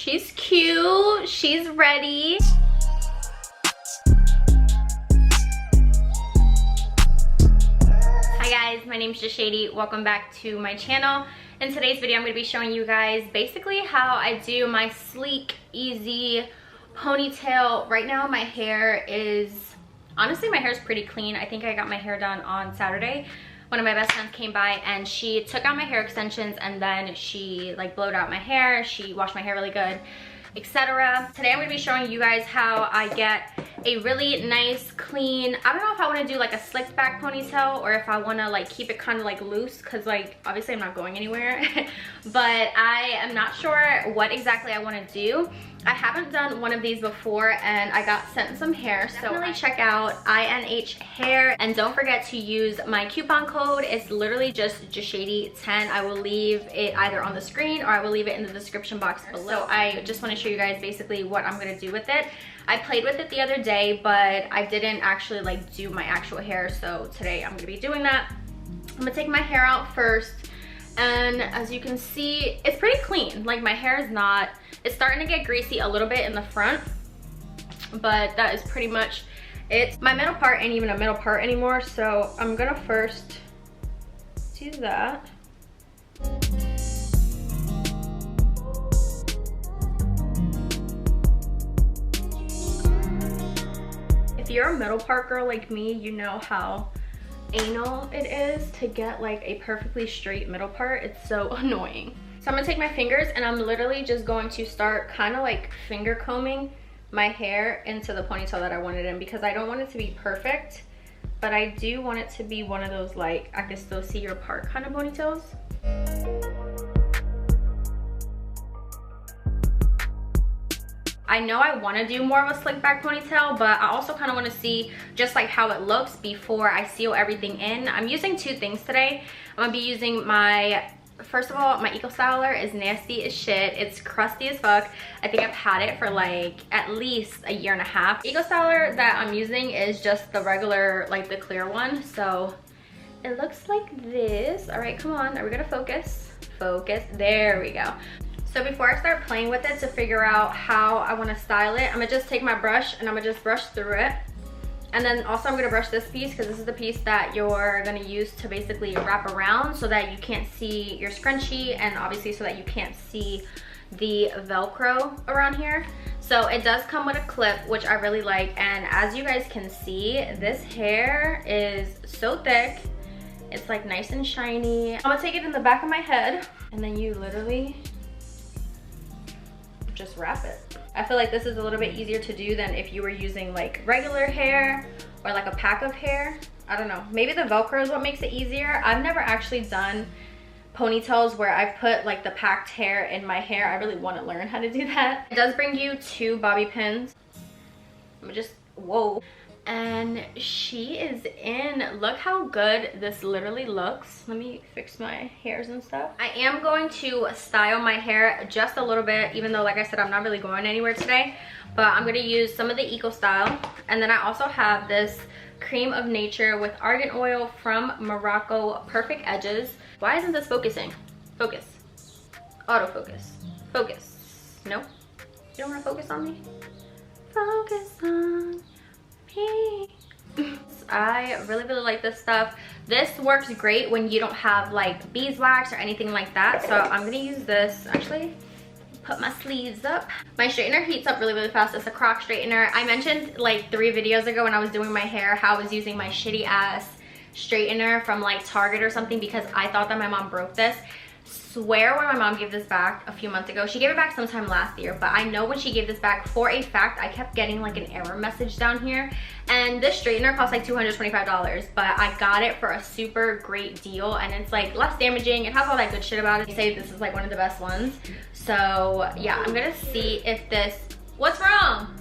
She's cute, she's ready. Hi guys, my name is Jashaydee. Welcome back to my channel. In today's video, I'm going to be showing you guys basically how I do my sleek, easy ponytail. Right now my hair is, honestly my hair is pretty clean. I think I got my hair done on Saturday. One of my best friends came by and she took out my hair extensions and then she like blowed out my hair. She washed my hair really good, etc. Today I'm going to be showing you guys how I get a really nice, clean, I don't know if I want to do like a slicked back ponytail or if I want to like keep it kind of like loose, because like obviously I'm not going anywhere. But I am not sure what exactly I want to do. I haven't done one of these before and I got sent some hair, so definitely check out INH hair, and don't forget to use my coupon code. It's literally just Jashaydee10. I will leave it either on the screen or I will leave it in the description box below. So I just want to show you guys basically what I'm going to do with it. I played with it the other day, but I didn't actually like do my actual hair, so today I'm going to be doing that. I'm going to take my hair out first, and as you can see, it's pretty clean. Like my hair is not, it's starting to get greasy a little bit in the front, but that is pretty much it. My middle part ain't even a middle part anymore, so I'm gonna first do that. If you're a middle part girl like me, you know how anal it is to get like a perfectly straight middle part. It's so annoying. So I'm gonna take my fingers and I'm literally just going to start kind of like finger combing my hair into the ponytail that I want it in, because I don't want it to be perfect, but I do want it to be one of those like I can still see your part kind of ponytails. I know I want to do more of a slick back ponytail, but I also kind of want to see just like how it looks before I seal everything in. I'm using two things today. I'm gonna be using my, first of all, my Eco Styler is nasty as shit. It's crusty as fuck. I think I've had it for like at least a year and a half. Eco Styler that I'm using is just the regular, like the clear one. So it looks like this. All right, come on, are we gonna focus? Focus, there we go. So before I start playing with it to figure out how I want to style it, I'm gonna just take my brush and I'm gonna just brush through it. And then also I'm gonna brush this piece, because this is the piece that you're gonna use to basically wrap around so that you can't see your scrunchie, and obviously so that you can't see the Velcro around here. So it does come with a clip, which I really like, and as you guys can see, this hair is so thick. It's like nice and shiny. I'm gonna take it in the back of my head, and then you literally just wrap it. I feel like this is a little bit easier to do than if you were using like regular hair or like a pack of hair. I don't know, maybe the Velcro is what makes it easier. I've never actually done ponytails where I've put like the packed hair in my hair. I really want to learn how to do that. It does bring you two bobby pins. I'm just, whoa. And she is in. Look how good this literally looks. Let me fix my hairs and stuff. I am going to style my hair just a little bit, even though like I said I'm not really going anywhere today, but I'm going to use some of the Eco Style. And then I also have this Cream of Nature with argan oil from Morocco Perfect Edges. Why isn't this focusing? Focus. Autofocus. Focus. No? You don't want to focus on me? Focus on me. I really like this stuff. This works great when you don't have like beeswax or anything like that, so I'm gonna use this. Actually, put my sleeves up. My straightener heats up really fast. It's a croc straightener. I mentioned like 3 videos ago when I was doing my hair how I was using my shitty ass straightener from like Target or something, because I thought that my mom broke this. Swear when my mom gave this back a few months ago, she gave it back sometime last year, but I know when she gave this back, for a fact I kept getting like an error message down here, and this straightener cost like $225, but I got it for a super great deal, and it's like less damaging. It has all that good shit about it. They say this is like one of the best ones. So yeah, I'm gonna see if this, what's wrong?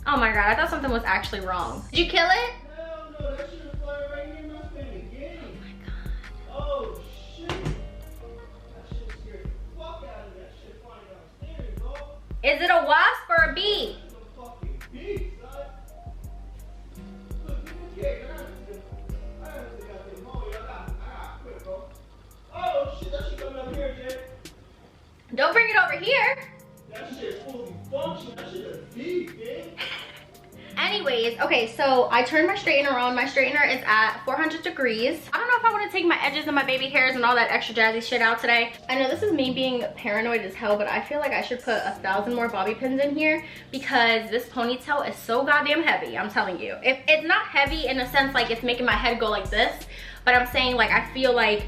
Oh my god, I thought something was actually wrong. Did you kill it? Hell no, that shit was flying right here in my face again. Oh shit. That shit scared the fuck out of me. That shit flying downstairs, bro. Is it a wasp or a bee? It's a fucking bee, son. Look, you can't get out of this. I haven't got the money. I got quit, bro. Oh shit, that shit coming up here, Jay. right here. That shit fully functional. That shit is deep, man. Anyways, okay, so I turned my straightener on. My straightener is at 400 degrees. I don't know if I want to take my edges and my baby hairs and all that extra jazzy shit out today. I know this is me being paranoid as hell, but I feel like I should put 1,000 more bobby pins in here because this ponytail is so goddamn heavy, I'm telling you. It's not heavy in a sense like it's making my head go like this, but I'm saying like I feel like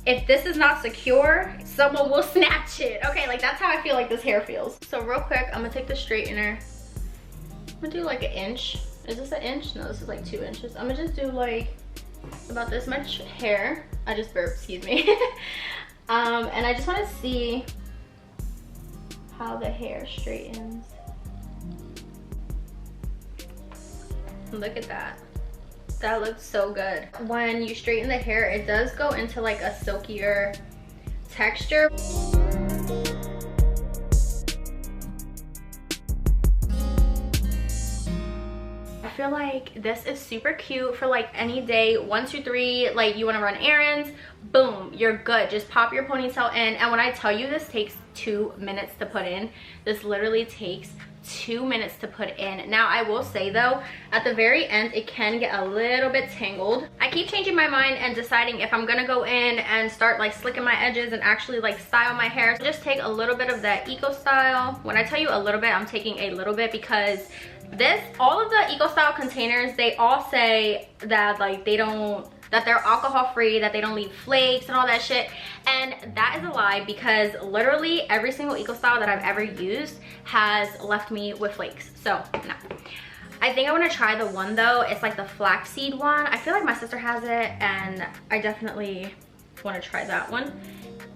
if this is not secure, someone will snatch it. Okay, like that's how I feel like this hair feels. So real quick, I'm gonna take the straightener. I'm gonna do like an inch. Is this an inch? No, this is like 2 inches. I'm gonna just do like about this much hair. I just burped, excuse me. And I just wanna see how the hair straightens. Look at that. That looks so good. When you straighten the hair, it does go into like a silkier texture. I feel like this is super cute for like any day, 1, 2, 3, like you want to run errands, boom, you're good. Just pop your ponytail in. And when I tell you this takes 2 minutes to put in, this literally takes 2 minutes to put in. Now I will say though, at the very end it can get a little bit tangled. I keep changing my mind and deciding if I'm gonna go in and start like slicking my edges and actually like style my hair. So just take a little bit of that eco style. When I tell you a little bit, I'm taking a little bit because all of the eco style containers, they all say that like that they're alcohol free, that they don't leave flakes and all that shit, and that is a lie because literally every single eco style that I've ever used has left me with flakes. So no, I think I want to try the one though. It's like the flaxseed one. I feel like my sister has it and I definitely want to try that one.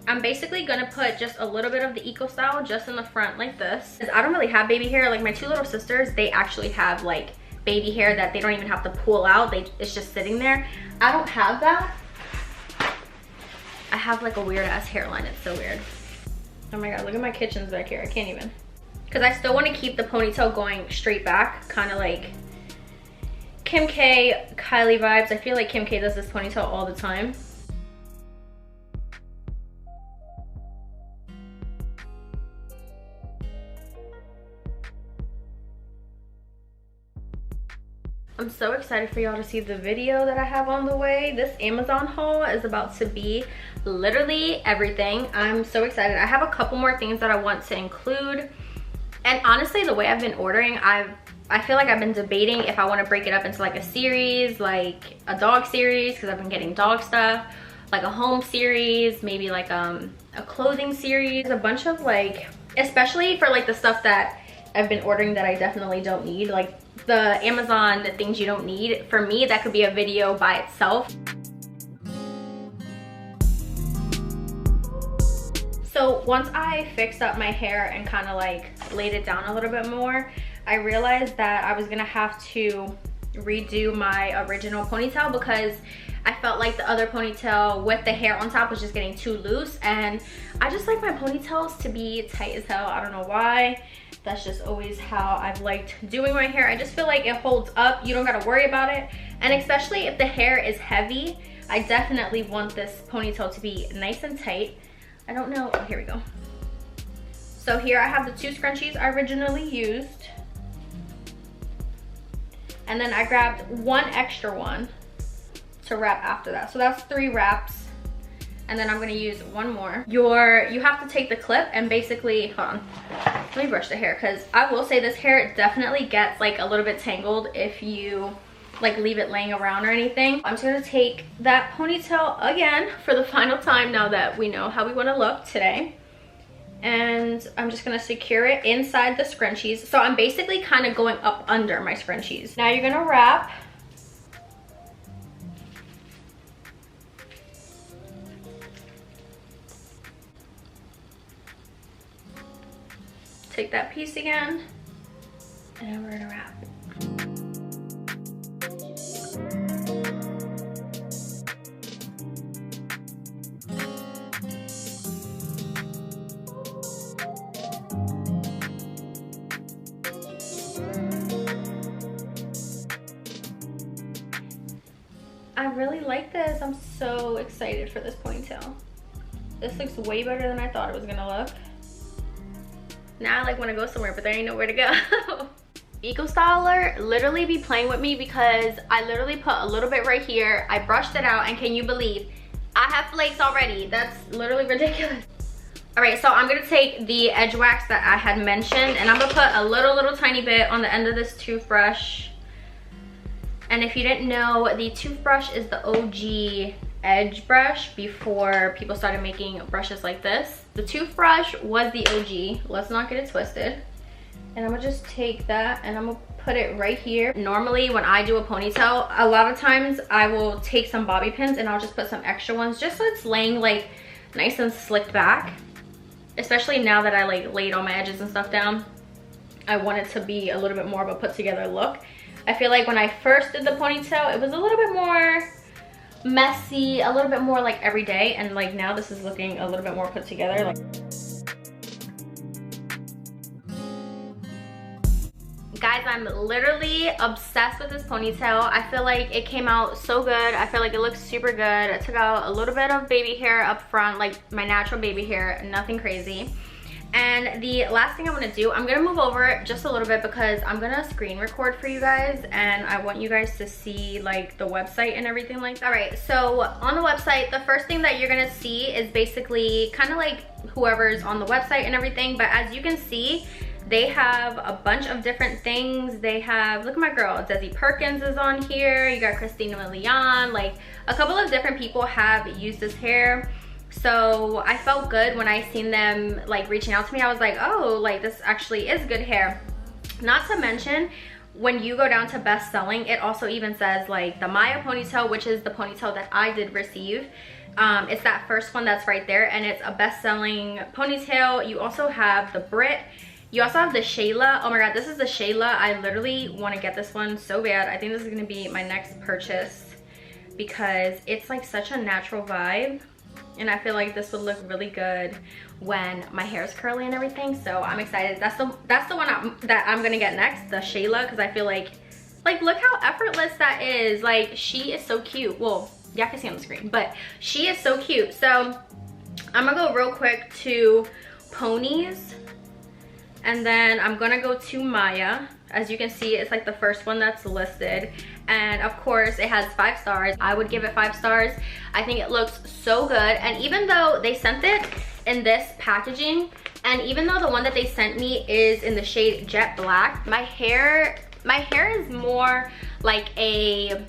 I'm basically gonna put just a little bit of the eco style just in the front like this. I don't really have baby hair. Like my 2 little sisters, they actually have like baby hair that they don't even have to pull out. It's just sitting there. I don't have that. I have like a weird ass hairline. It's so weird. Oh my god, look at my kitchens back here. I can't even. Because I still want to keep the ponytail going straight back, kind of like Kim K, Kylie vibes. I feel like Kim K does this ponytail all the time. I'm so excited for y'all to see the video that I have on the way. This Amazon haul is about to be literally everything. I'm so excited. I have a couple more things that I want to include. And honestly, the way I've been ordering, I feel like I've been debating if I want to break it up into like a series, like a dog series, because I've been getting dog stuff, like a home series, maybe like a clothing series, a bunch of like, especially for like the stuff that I've been ordering that I definitely don't need, like the Amazon, the things you don't need. For me, that could be a video by itself. So once I fixed up my hair and kind of like laid it down a little bit more, I realized that I was gonna have to redo my original ponytail because I felt like the other ponytail with the hair on top was just getting too loose, and I just like my ponytails to be tight as hell. I don't know why. That's just always how I've liked doing my hair. I just feel like it holds up. You don't gotta worry about it. And especially if the hair is heavy, I definitely want this ponytail to be nice and tight. I don't know, oh, here we go. So here I have the 2 scrunchies I originally used. And then I grabbed 1 extra one to wrap after that. So that's 3 wraps. And then I'm gonna use 1 more. You have to take the clip and basically, hold on, let me brush the hair, because I will say this hair definitely gets like a little bit tangled if you like leave it laying around or anything. I'm just gonna take that ponytail again for the final time now that we know how we wanna look today. And I'm just gonna secure it inside the scrunchies. So I'm basically kind of going up under my scrunchies. Now you're gonna wrap. Take that piece again, and then we're gonna wrap. I really like this. I'm so excited for this ponytail. This looks way better than I thought it was gonna look. Now I like want to go somewhere, but there ain't nowhere to go. Eco Styler literally be playing with me because I literally put a little bit right here. I brushed it out, and can you believe I have flakes already? That's literally ridiculous. All right, so I'm gonna take the edge wax that I had mentioned, and I'm gonna put a little tiny bit on the end of this toothbrush. And if you didn't know, the toothbrush is the OG edge brush before people started making brushes like this. The toothbrush was the OG, let's not get it twisted. And I'm gonna just take that and I'm gonna put it right here. Normally when I do a ponytail, a lot of times I will take some bobby pins and I'll just put some extra ones just so it's laying like nice and slicked back. Especially now that I like laid all my edges and stuff down, I want it to be a little bit more of a put together look. I feel like when I first did the ponytail, it was a little bit more messy, a little bit more like everyday, and like now this is looking a little bit more put together. Like, guys, I'm literally obsessed with this ponytail. I feel like it came out so good. I feel like it looks super good. I took out a little bit of baby hair up front, like my natural baby hair, nothing crazy. And the last thing I'm gonna do, I'm gonna move over just a little bit because I'm gonna screen record for you guys, and I want you guys to see like the website and everything like that. All right, so on the website, the first thing that you're gonna see is basically kind of like whoever's on the website and everything, but as you can see, they have a bunch of different things. They have, look at my girl, Desi Perkins is on here. You got Christina Milian, like a couple of different people have used this hair. So I felt good when I seen them like reaching out to me. I was like, oh, like this actually is good hair. Not to mention, when you go down to best selling, it also even says like the Maya ponytail, which is the ponytail that I did receive. It's that first one that's right there, and it's a best-selling ponytail. You also have the Brit. You also have the Shayla. Oh my god, this is the Shayla. I literally want to get this one so bad. I think this is going to be my next purchase because it's like such a natural vibe. And I feel like this would look really good when my hair is curly and everything. So I'm excited. That's the one that I'm gonna get next, the Shayla, because I feel like look how effortless that is. Like, she is so cute. Well, y'all can see on the screen, but she is so cute. So I'm gonna go real quick to ponies, and then I'm gonna go to Maya. As you can see, it's like the first one that's listed, and of course it has 5 stars. I would give it 5 stars. I think it looks so good, and even though they sent it in this packaging, and even though the one that they sent me is in the shade Jet Black, my hair is more like a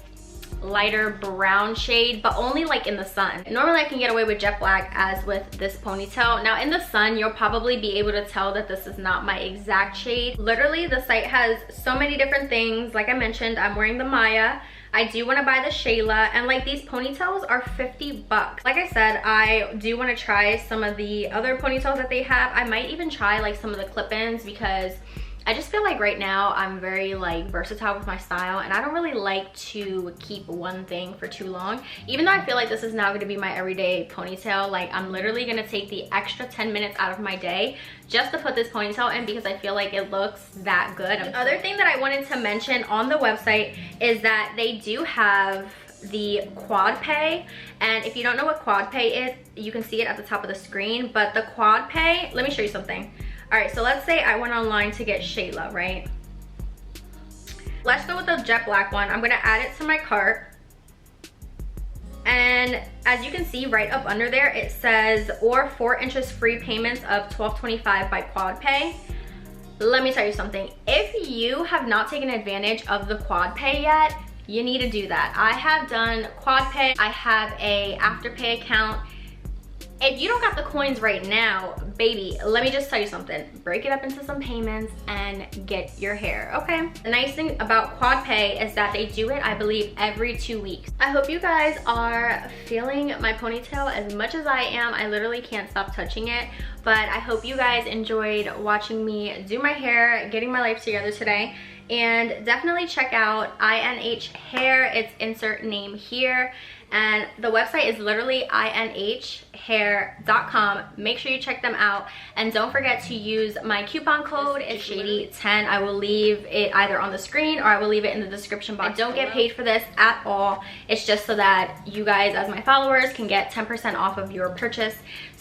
lighter brown shade, but only like in the sun. Normally I can get away with jet black as with this ponytail. Now in the sun, you'll probably be able to tell that this is not my exact shade. Literally, the site has so many different things. Like I mentioned, I'm wearing the Maya. I do want to buy the Shayla, and like these ponytails are 50 bucks. Like I said, I do want to try some of the other ponytails that they have. I might even try like some of the clip-ins because I just feel like right now I'm very like versatile with my style, and I don't really like to keep one thing for too long. Even though I feel like this is now going to be my everyday ponytail, like I'm literally going to take the extra 10 minutes out of my day just to put this ponytail in because I feel like it looks that good. The other thing that I wanted to mention on the website is that they do have the quad pay, and if you don't know what quad pay is, you can see it at the top of the screen. But the quad pay, let me show you something. All right, so let's say I went online to get Shayla, right? Let's go with the jet black one. I'm gonna add it to my cart. And as you can see right up under there, it says, or 4 interest free payments of $12.25 by quad pay. Let me tell you something. If you have not taken advantage of the quad pay yet, you need to do that. I have done quad pay. I have a afterpay account. If you don't got the coins right now, baby, let me just tell you something. Break it up into some payments and get your hair, okay? The nice thing about quad pay is that they do it, I believe, every 2 weeks. I hope you guys are feeling my ponytail as much as I am. I literally can't stop touching it, but I hope you guys enjoyed watching me do my hair, getting my life together today. And definitely check out INH Hair. It's insert name here. And the website is literally inhair.com. Make sure you check them out. And don't forget to use my coupon code. It's Jashaydee10. I will leave it either on the screen or I will leave it in the description box. I don't get paid for this at all. It's just so that you guys, as my followers, can get 10% off of your purchase.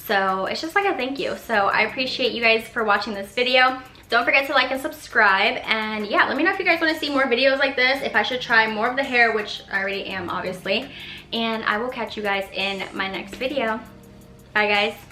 So it's just like a thank you. So I appreciate you guys for watching this video. Don't forget to like and subscribe, and yeah, let me know if you guys want to see more videos like this, if I should try more of the hair, which I already am obviously, and I will catch you guys in my next video. Bye guys.